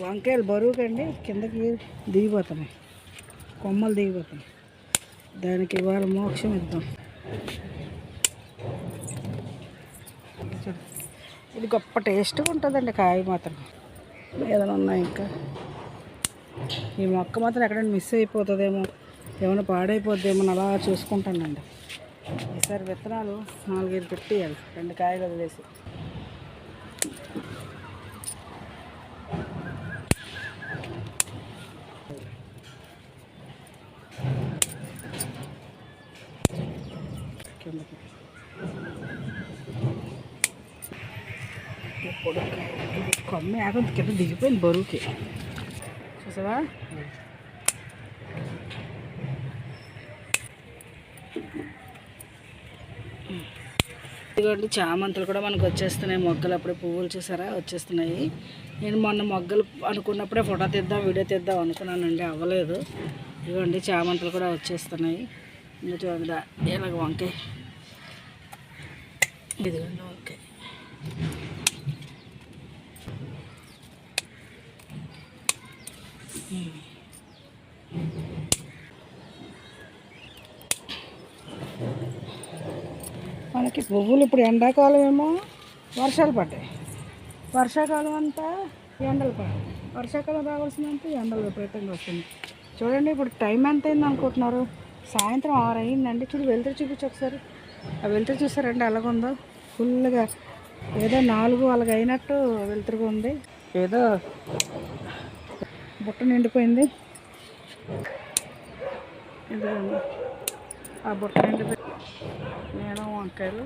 వంకాయలు బరువుకండి కిందకి దిగిపోతున్నాయి, కొమ్మలు దిగిపోతున్నాయి. దానికి ఇవాళ మోక్షం ఇద్దాం. ఇది గొప్ప టేస్ట్గా ఉంటుందండి కాయ మాత్రం. ఏదైనా ఉన్నాయి ఇంకా ఈ మొక్క మాత్రం ఎక్కడైనా మిస్ అయిపోతుందేమో, ఏమైనా పాడైపోద్దేమో అలా చూసుకుంటానండి. ఈసారి విత్తనాలు 4-5 పెట్టేయాలి, 2 కాయలు వదిలేసి. కిందకి కొమ్మ ఏకంత కింద దిగిపోయింది బరువుకి, చూసావా? ఇదిగోండి చామంతులు కూడా మనకు వచ్చేస్తున్నాయి. మొగ్గలు అప్పుడే పువ్వులు చూసారా వచ్చేస్తున్నాయి. నేను మొన్న మొగ్గలు అనుకున్నప్పుడే ఫోటో తీద్దాం, వీడియో తీద్దాం అనుకున్నానండి, అవ్వలేదు. ఇదిగోండి చామంతులు కూడా వచ్చేస్తున్నాయి. ఇంకా చూడ ఇలాగ వంకాయ, ఇదిగోండి వంకాయ. మనకి పువ్వులు ఇప్పుడు ఎండాకాలం ఏమో వర్షాలు పడ్డాయి, వర్షాకాలం అంతా ఎండలు పడ్డాయి, వర్షాకాలం రావాల్సినంత ఎండలు విపరీతంగా వస్తుంది. చూడండి ఇప్పుడు టైం ఎంత అయింది అనుకుంటున్నారు? సాయంత్రం 6 అయిందండి. చూడు వెళ్తురు చూపించి ఒకసారి. ఆ వెళ్తురు చూసారండి ఎలాగుందో, ఫుల్గా ఏదో 4 అలాగ అయినట్టు వెళ్తురుగా ఉంది. ఏదో బుట్ట నిండిపోయింది. ఇదిగోండి ఆ బుట్ట నిండిపోయింది. నేను వంకాయలు